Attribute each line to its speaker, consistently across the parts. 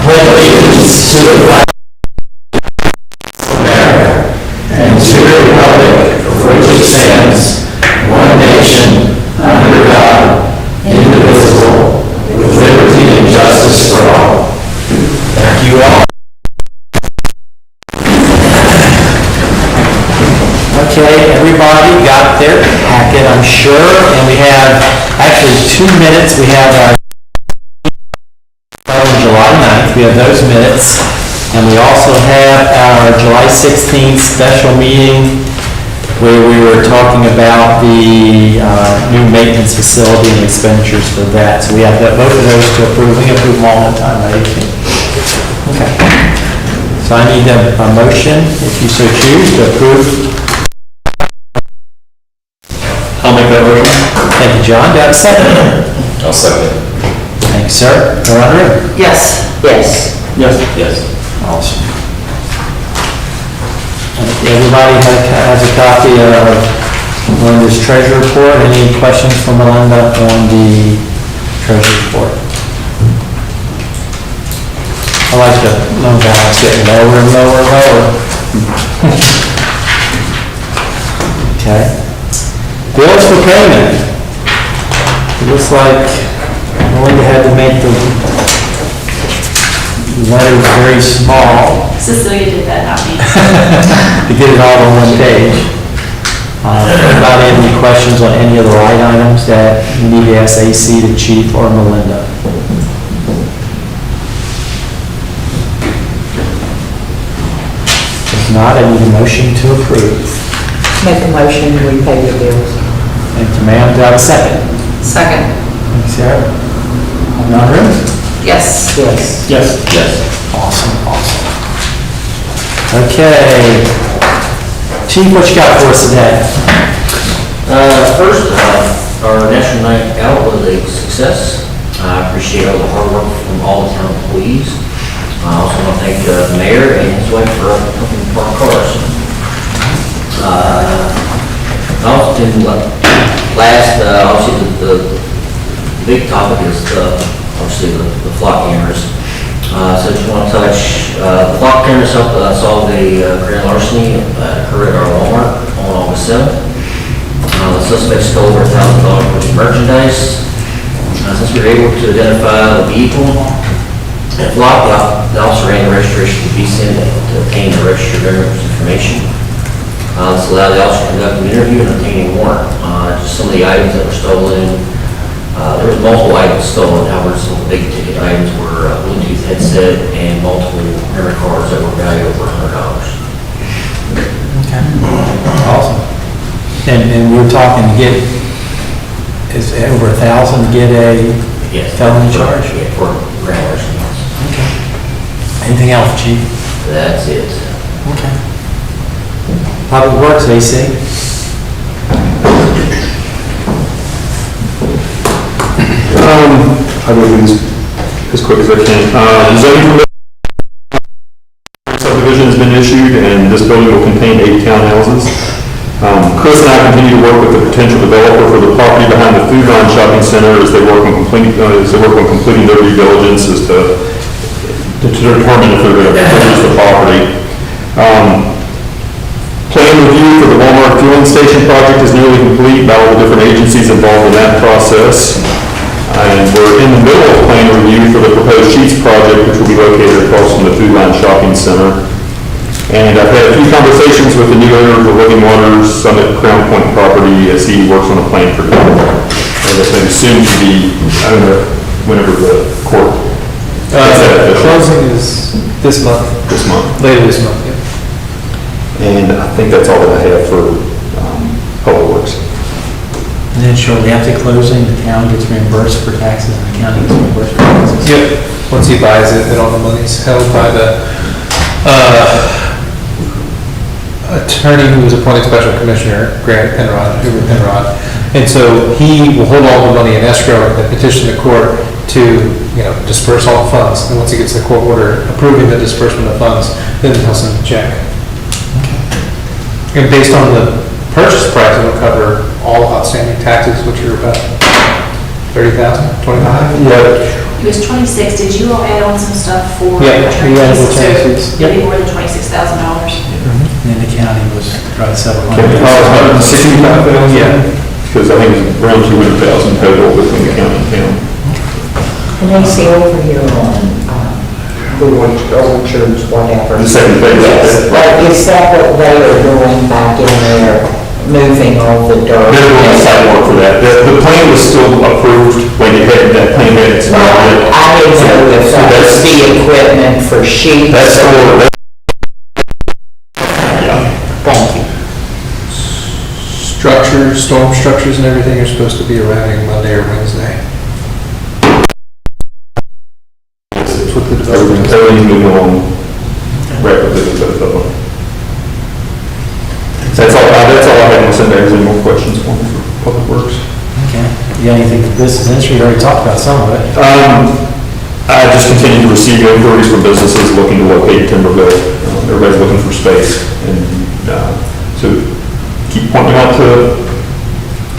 Speaker 1: Allegiance to the flag of America and to the republic for which it stands, one nation, under God, indivisible, with liberty and justice for all. Thank you all. Okay, everybody got their packet, I'm sure, and we have actually 2 minutes. We have on July 9th, we have those minutes, and we also have our July 16th special meeting where we were talking about the new maintenance facility and expenditures for that. So we have both of those to approve. We can approve them all at a time, right? Okay. So I need a motion, if you so choose, to approve.
Speaker 2: I'll make that motion.
Speaker 1: Thank you, John. Do I have a second?
Speaker 2: I'll second.
Speaker 1: Thanks, sir. Go on through.
Speaker 3: Yes. Yes.
Speaker 2: Yes. Yes.
Speaker 1: Awesome. Everybody has a copy of Melinda's treasury report. Any questions from Melinda on the treasury report? I like the loan balance getting lower and lower and lower. Okay. Bills for payment. It looks like Melinda had to make the letter very small.
Speaker 3: Cecilia did that, not me.
Speaker 1: To get it all on one page. Anybody have any questions on any of the line items that you need to ask AC, the chief, or Melinda? If not, I need a motion to approve.
Speaker 4: Make a motion, we pay the bills.
Speaker 1: Thank you, ma'am. Do I have a second?
Speaker 3: Second.
Speaker 1: Thanks, Sarah. Not room?
Speaker 3: Yes.
Speaker 4: Yes.
Speaker 2: Yes. Yes.
Speaker 1: Awesome, awesome. Okay. Chief, what you got for us today?
Speaker 5: First, our National Night Out was a success. I appreciate all the hard work from all the town employees. I also want to thank the mayor and his wife for helping park cars. Obviously the big topic is obviously the flock cameras. So just want to touch, the flock cameras helped solve a grand larceny that occurred at our Walmart on August 7th. The suspect stole over $1,000 worth of merchandise. Since we were able to identify the vehicle and flock, the officer ran the registration to BCN to obtain the registered owner's information. This allowed the officer to conduct an interview and obtain a warrant. Just some of the items that were stolen. There was multiple items stolen. However, some of the big ticket items were a Bluetooth headset and multiple memory cards that were valued over $100.
Speaker 1: Okay. Awesome. And we were talking to get, is it over 1,000 to get a felony charge?
Speaker 5: Yeah, for grand larceny.
Speaker 1: Okay. Anything else, Chief?
Speaker 5: That's it.
Speaker 1: Okay. Public Works, AC?
Speaker 2: I will do this as quick as I can. Zoning subdivision has been issued, and this building will contain 8 townhouses. Chris and I continue to work with the potential developer for the property behind the Food Line Shopping Center as they work on completing their due diligence as to determine if they're going to purchase the property. Plan review for the Walmart fueling station project is nearly complete by all the different agencies involved in that process. And we're in the middle of plan review for the proposed Sheets project, which will be located across from the Food Line Shopping Center. And I've had a few conversations with the new owner of the Living Waters Summit Crown Point property as he works on a plan for development. And it's been soon to be, I don't know, whenever the court.
Speaker 6: Closing is this month.
Speaker 2: This month.
Speaker 6: Later this month, yeah.
Speaker 2: And I think that's all that I have for Public Works.
Speaker 1: And then shortly after closing, the town gets reimbursed for taxes and the county gets reimbursed for taxes.
Speaker 6: Yep. Once he buys it, then all the money's held by the attorney who was appointed special commissioner, Grant Penrod, Hubert Penrod. And so he will hold all the money in escrow and then petition the court to, disperse all the funds. And once he gets the court order approving the disbursement of funds, then he'll send the check. And based on the purchase price, it'll cover all outstanding taxes, which are about 30,000, 25?
Speaker 2: Yeah,
Speaker 3: It was 26, did you all add on some stuff for?
Speaker 6: Yeah, we added the
Speaker 3: attorneys?
Speaker 6: attorneys.
Speaker 3: So it'd be more than $26,000?
Speaker 1: And the county was probably several
Speaker 2: okay,
Speaker 1: hundred.
Speaker 2: 165,000?
Speaker 1: Yeah.
Speaker 2: Because I think it's around 200,000 total between the county and town.
Speaker 4: And they see over here on, the orchards, whatever.
Speaker 2: The second phase.
Speaker 4: Yes, like, is that what they are doing back in there, moving all the dirt?
Speaker 2: They're doing site work for that. The plan was still approved when it had, that plan had expired.
Speaker 4: I didn't know if that was the equipment for sheep.
Speaker 2: That's for, yeah.
Speaker 4: Thank you.
Speaker 6: Structures, storm structures and everything are supposed to be arriving Monday or Wednesday. That's what the development is.
Speaker 2: Everything's moving along rapidly with both of them. So that's all I had on Sunday. Is there any more questions for me for Public Works?
Speaker 1: Okay. You got anything for business industry? You already talked about some of it.
Speaker 2: I just continue to receive inquiries from businesses looking to locate in Timberville. Everybody's looking for space, and so keep pointing out to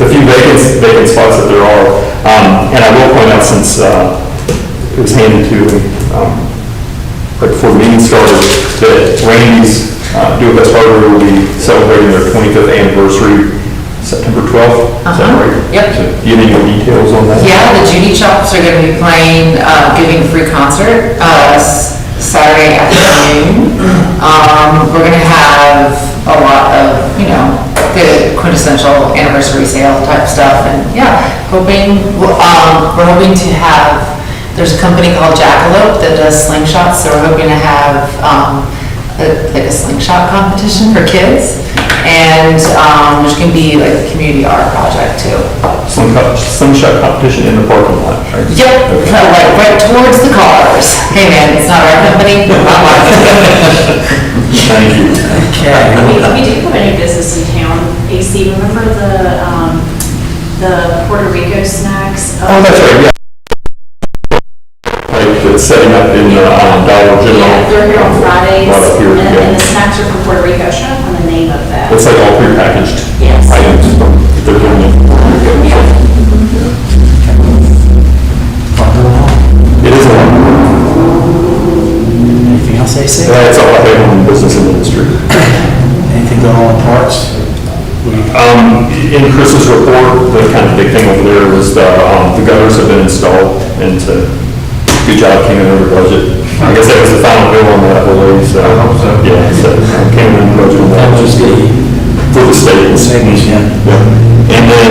Speaker 2: the few vacant spots that there are. And I will point out, since it was handed to me right before the meeting started, that Randy's Do It Best Hardware will be celebrating their 25th anniversary September 12th. Is that right?
Speaker 3: Yep.
Speaker 2: So, do you have any more details on that?
Speaker 7: Yeah, the Judy Chops are going to be playing, giving a free concert Saturday afternoon. We're going to have a lot of, the quintessential anniversary sale type stuff, and we're hoping to have, there's a company called Jackalope that does slingshots, so we're hoping to have like a slingshot competition for kids, and there's going to be like a community art project too.
Speaker 2: Slingshot competition in the parking lot, right?
Speaker 7: Yep, like right towards the cars. Hey man, it's not our company, not mine.
Speaker 2: Thank you.
Speaker 1: Okay.
Speaker 8: We do have a new business in town, AC, remember the Puerto Rico snacks?
Speaker 2: Oh, that's right, yeah. Like, it's setting up in Dollar General.
Speaker 8: Yeah, they're here on Fridays,
Speaker 2: Right up here,
Speaker 8: and
Speaker 2: yeah.
Speaker 8: the snacks are from Puerto Rico, I'm trying to find the name of that.
Speaker 2: It's like all prepackaged
Speaker 8: Yes.
Speaker 2: items that they're doing it. It is a lot.
Speaker 1: Anything else, AC?
Speaker 2: That's all I have on business and industry.
Speaker 1: Anything going on in parks?
Speaker 2: In Chris's report, the kind of big thing over there was the gutters have been installed, and it's a good job, came in under budget. I guess that was the final bill on that, I believe, so. I hope so. Yeah, so came in under budget on that.
Speaker 1: That was good.
Speaker 2: For the statements.
Speaker 1: Statements, yeah.
Speaker 2: And then,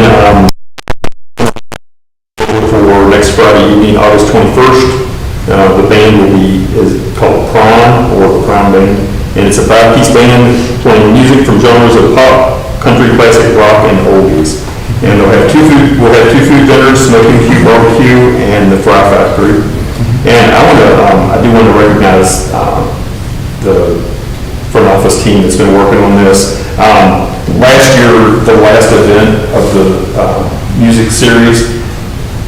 Speaker 2: for next Friday evening, August 21st, the band is called Prime, or the Prime Band, and it's a 5-piece band playing music from genres of pop, country, classic rock, and oldies. And we'll have two food vendors, Smoking Cube Barbecue and the Fry Factory. And I do want to recognize the front office team that's been working on this. Last year, the last event of the music series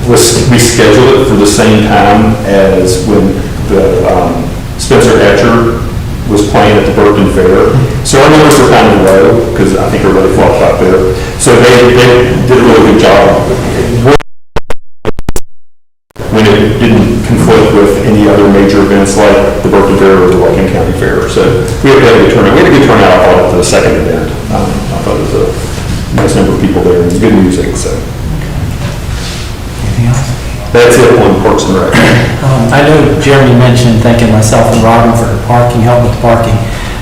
Speaker 2: we scheduled it for the same time as when the Spencer Hatcher was playing at the Burton Fair. So our numbers were kind of low, because I think everybody flocked out there. So they did a really good job when it didn't conflict with any other major events like the Burton Fair or the Washington County Fair. So we had a good turnout. We had a good turnout, I thought, for the second event. I thought it was a nice number of people there and good music. So
Speaker 1: Anything else?
Speaker 2: that's it on Parks and Rec.
Speaker 1: I know Jeremy mentioned thanking myself and Robin for the parking, helping with the parking,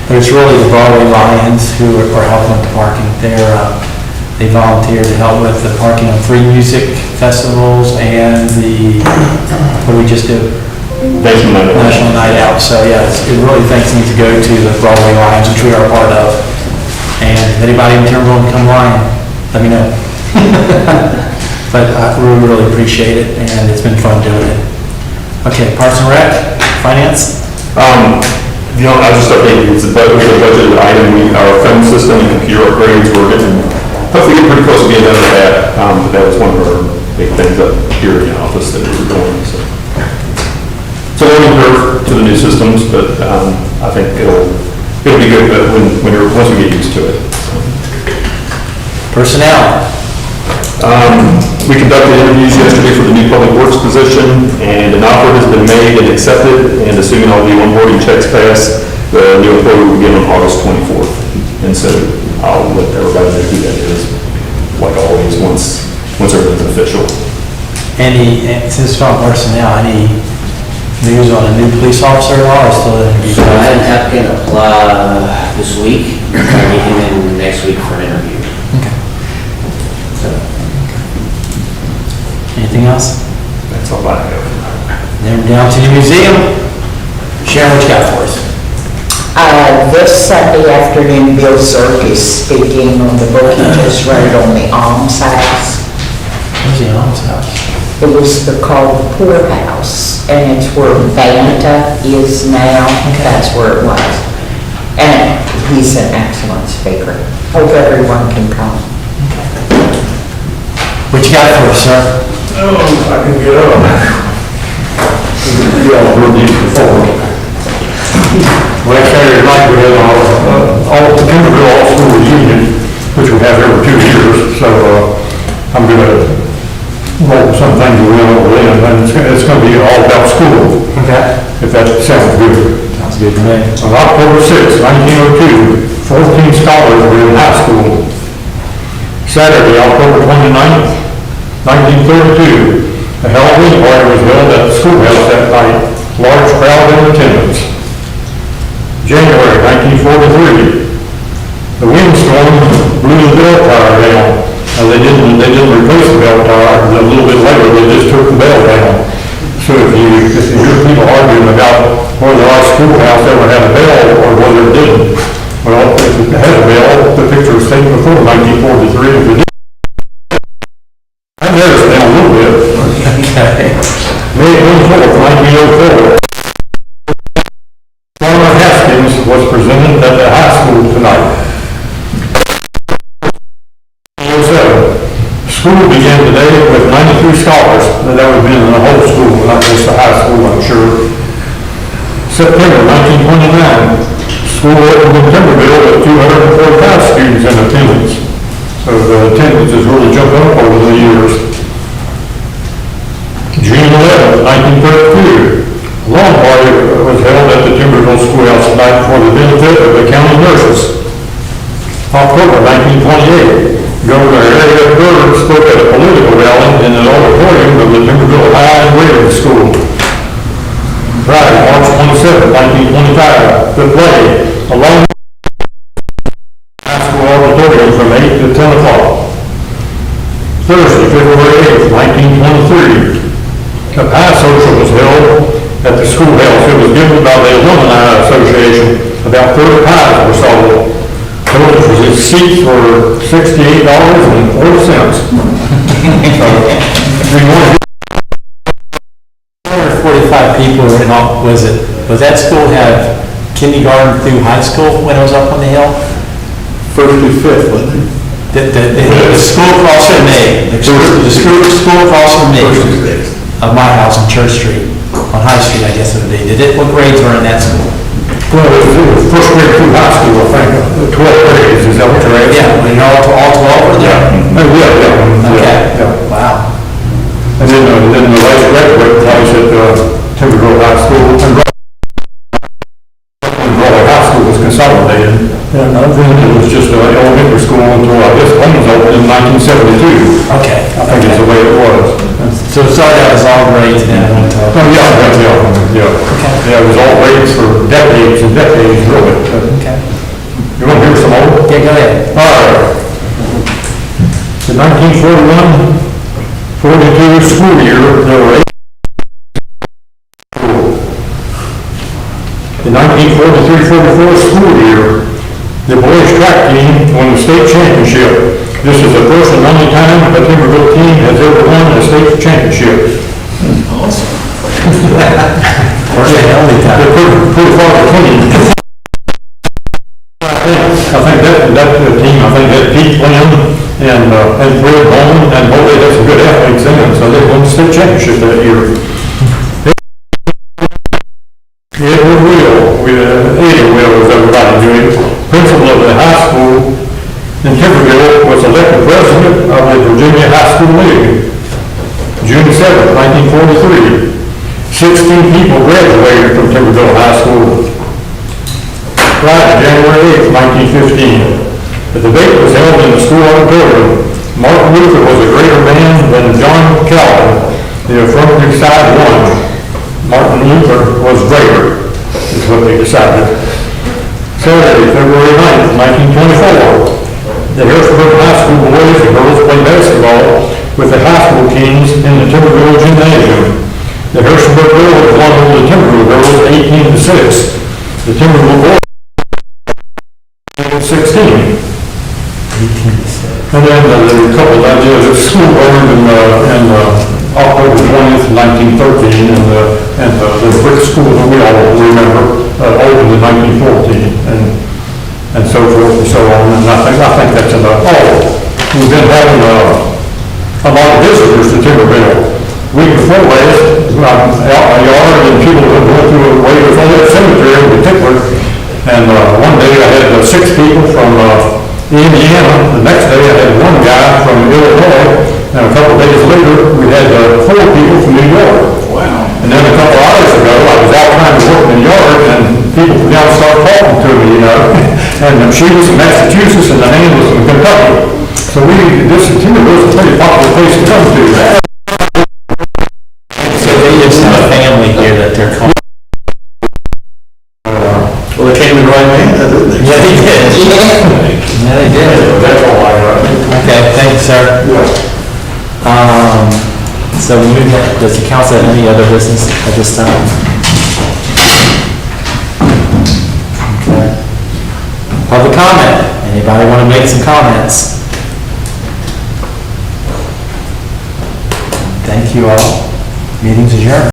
Speaker 1: but it's really the Broadway Lions who are helping with the parking. They volunteer to help with the parking on free music festivals and what do we just do? National Night Out. So yeah, it really thanks me to go to the Broadway Lions, which we are a part of. And if anybody in Timberville can come Lion, let me know. But we really appreciate it, and it's been fun doing it. Okay, Parks and Rec, Finance?
Speaker 2: I'll just update you. It's a budgeted item. Our phone system and computer upgrades, hopefully getting pretty close to being done with that. But that was one of our big things up here in the office that we were doing. So it's a learning curve to the new systems, but I think it'll be good once we get used to it. So.
Speaker 1: Personnel.
Speaker 2: We conducted interviews yesterday for the new public works position, and an offer has been made and accepted, and assuming all the onboarding checks pass, the new employee will begin on August 24th. And so I'll let everybody know who that is, like always, once everything's official.
Speaker 1: Since it's from personnel, any news on a new police officer at all, or still in interview?
Speaker 5: So I had an applicant apply this week, I'm going to get him in next week for an interview.
Speaker 1: Okay. Anything else?
Speaker 2: That's all I have.
Speaker 1: Then we're down to the museum. Sharon, what you got for us?
Speaker 4: This Sunday afternoon, Bill Zirk is speaking on the book he just wrote on the alms house.
Speaker 1: Where's the alms house?
Speaker 4: It was called the Poorhouse, and it's where Vanta is now. That's where it was. And he's an excellent speaker. Hope everyone can come.
Speaker 1: What you got for us, sir?
Speaker 9: I can get up. You all heard these before. Last Saturday night, we had the Timberville All-School Reunion, which we have every 2 years, so I'm going to roll some things around over there, and it's going to be all about school.
Speaker 1: Okay.
Speaker 9: If that sounds good.
Speaker 1: Sounds good to me.
Speaker 9: On October 6, 1902, 14 scholars were in high school. Saturday, October 29th, 1932, a Halloween party was held at the schoolhouse that night. Large crowd in attendance. January 1943, the windstorm blew the bell tower down. They didn't replace the bell tower. A little bit later, they just took the bell down. So if you hear people arguing about whether our schoolhouse ever had a bell or whether it didn't, well, if it had a bell, the picture was taken before 1943. If it didn't, I noticed that a little bit. May 24th, 1904. Farmer Haskins was presented at the high school tonight. 07. School began today with 93 scholars. That would have been in the whole school, not just the high school, I'm sure. September 1929. School opened in Timberville with 245 students in attendance. So the attendance has really jumped up over the years. June 11, 1932. A lawn party was held at the Timberville Schoolhouse tonight for the benefit of the county nurses. October 1928. Governor Harry F. Byrd spoke at a political rally in the auditorium of the Timberville High and Grading School. Friday, March 27, 1925. The play, along high school auditorium from 8 to 10 o'clock. Thursday, February 8, 1923. A pie social was held at the schoolhouse. It was given by the Alumni Association. About 30 pies were sold. Total for his seats were $68.40. We wanted
Speaker 1: 145 people were in all, was that school have kindergarten through high school when it was up on the hill?
Speaker 9: first through fifth, wasn't it?
Speaker 1: The school across from me, the school across from me, of my house on Church Street, on High Street, I guess it would be. What grades were in that school?
Speaker 9: Well, it was first grade through high school, I think, 12 grades, is that what you're asking?
Speaker 1: Yeah, when all 12 were there?
Speaker 9: Yeah.
Speaker 1: Okay,
Speaker 9: Yeah.
Speaker 1: wow.
Speaker 9: And then the last graduate class at Timberville High School, and Timberville High School was consolidated. And then it was just an elementary school until I guess Plains opened in 1972.
Speaker 1: Okay.
Speaker 9: I think is the way it was.
Speaker 1: So it started out as all grades and then it went to...
Speaker 9: Oh, yeah. Yeah, it was all grades for decades and decades, really.
Speaker 1: Okay.
Speaker 9: You want to hear some more?
Speaker 1: Yeah, go ahead.
Speaker 9: All right. The 1941-42 school year, there were 8. The 1943-44 school year, the boys track team won the state championship. This is the first and only time a Timberville team has ever won a state championship.
Speaker 1: Awesome. First and only time.
Speaker 9: They're pretty far between. I think that team, had Pete Lynn and Fred Bowman, and both they had some good athletes in them, so they won the state championship that year. Edward Will, as everybody knew him, principal of the high school in Timberville, was elected president of the Virginia High School League, June 7, 1943. 16 people graduated from Timberville High School. Friday, January 8, 1915. The debate was held in the school auditorium. Martin Luther was a greater man than John Calvin. The affirmative side won. Martin Luther was greater, is what they decided. Saturday, February 9, 1924. The Harrisburg High School boys and girls played basketball with the high school teams in the Timberville Gymnasium. The Harrisburg girls won over the Timberville girls 18-6. The Timberville boys 16. And then there were a couple of ideas at school burned in October 20th, 1913, and the brick school that we all remember opened in 1914, and so forth and so on. And I think that's enough. Oh, we've been having a lot of visitors to Timberville. Week before last, out in my yard, and people were going through a way with the cemetery in particular. And one day I had 6 people from Indiana. The next day I had one guy from Illinois. And a couple of days later, we had 4 people from New York. Wow. And then a couple of hours ago, I was out trying to work in the yard, and people from down started talking to me, you know. And she was from Massachusetts, and the name was from Kentucky. So this Timberville is a pretty popular place to come to.
Speaker 1: So they just have a family here that they're calling.
Speaker 2: Well, they came in the right man, didn't they?
Speaker 1: Yeah, they did. Yeah, they did.
Speaker 2: That's all I got.
Speaker 1: Okay, thank you, sir. So we move on. Does the council have any other business at this time? Okay. Public comment. Anybody want to make some comments? Thank you all. Meeting's adjourned.